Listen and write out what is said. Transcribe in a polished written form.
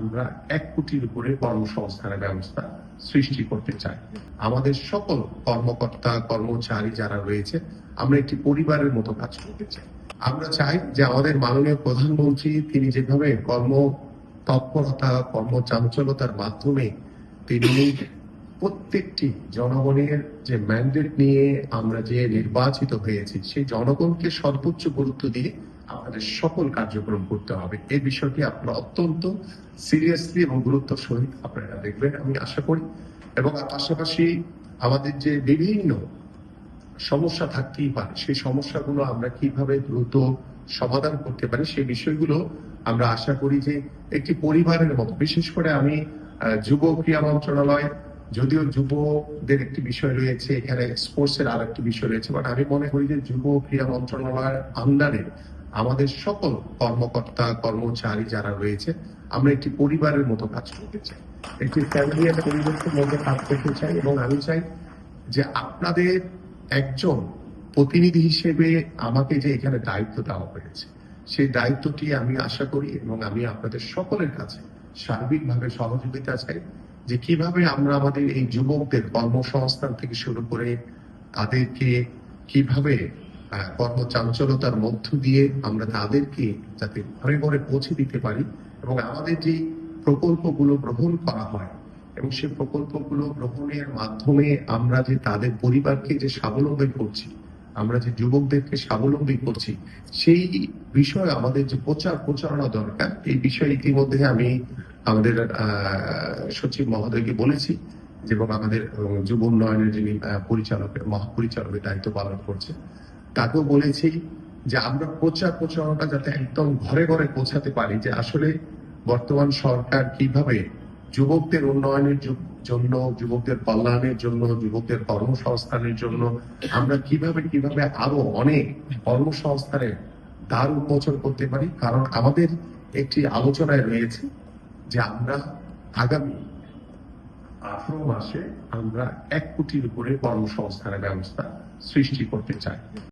আমরা ১ কোটির উপরে কর্মসংস্থানের ব্যবস্থা সৃষ্টি করতে চাই। আমাদের সকল কর্মকর্তা কর্মচারী যারা রয়েছে আমরা একটি পরিবারের মতো কাজ করতে চাই। আমরা চাই যে আমাদের মাননীয় প্রধানমন্ত্রী তিনি যেভাবে তৎপরতা কর্মচাঞ্চলতার মাধ্যমে তিনি প্রত্যেকটি জনগণের যে ম্যান্ডেট নিয়ে আমরা যে নির্বাচিত হয়েছি সেই জনগণকে সর্বোচ্চ গুরুত্ব দিয়ে আমাদের সকল কার্যক্রম করতে হবে। এই বিষয়টি আপনারা অত্যন্ত সিরিয়াসলি এবং গুরুত্বের সহিত আপনারা দেখবেন আমি আশা করি। এবং পাশাপাশি আমাদের যে বিভিন্ন সমস্যা থাকতেই পারে সেই সমস্যাগুলো আমরা কিভাবে দ্রুত সমাধান করতে পারি সেই বিষয়গুলো আমরা আশা করি যে একটি পরিবারের মতো। বিশেষ করে আমি যুব ক্রীড়া মন্ত্রণালয়, যদিও যুবদের একটি বিষয় রয়েছে, এখানে স্পোর্টস এর আর একটি বিষয় রয়েছে, বাট আমি মনে করি যে যুব ক্রীড়া মন্ত্রণালয়ের আন্ডারে আমাদের সকল কর্মকর্তা কর্মচারী যারা রয়েছে আমরা একটি পরিবারের মতো কাজ করতে চাই, একটি ফ্যামিলি আর পরিবেশের মধ্যে কাজ করতে চাই। এবং আমি চাই যে আপনাদের একজন প্রতিনিধি হিসেবে আমাকে যে এখানে দায়িত্ব দেওয়া হয়েছে সেই দায়িত্বটি আমি আশা করি এবং আমি আপনাদের সকলের কাছে সার্বিকভাবে সহযোগিতা চাই যে কিভাবে আমরা আমাদের এই যুবকদের কর্মসংস্থান থেকে শুরু করে তাদেরকে কিভাবে কর্মচাঞ্চলতার মধ্য দিয়ে আমরা তাদেরকে যাতে ঘরে ঘরে পৌঁছে দিতে পারি এবং আমাদের যে প্রকল্পগুলো গ্রহণ করা হয় এবং সেই প্রকল্পগুলো গ্রহণের মাধ্যমে আমরা যে তাদের পরিবারকে যে স্বাবলম্বী করছি, আমরা যে যুবকদেরকে স্বাবলম্বী করছি সেই বিষয়ে আমাদের যে প্রচারণা দরকার। এই বিষয়ে ইতিমধ্যে আমি আমাদের সচিব মহোদয়কে বলেছি এবং আমাদের যুব উন্নয়নের যিনি মহাপরিচালকের দায়িত্ব পালন করছে তাকেও বলেছি যে আমরা প্রচারণাটা যাতে একদম ঘরে ঘরে পৌঁছাতে পারি যে আসলে বর্তমান সরকার কিভাবে যুবকদের উন্নয়নের জন্য, যুবকদের কল্যাণের জন্য, যুবকদের কর্মসংস্থানের জন্য আমরা কিভাবে আরো অনেক কর্মসংস্থানের দ্বার উন্মোচন করতে পারি। কারণ আমাদের একটি আলোচনায় রয়েছে যে আমরা আগামী 18 মাসে আমরা ১ কোটির উপরে কর্মসংস্থানের ব্যবস্থা সৃষ্টি করতে চাই।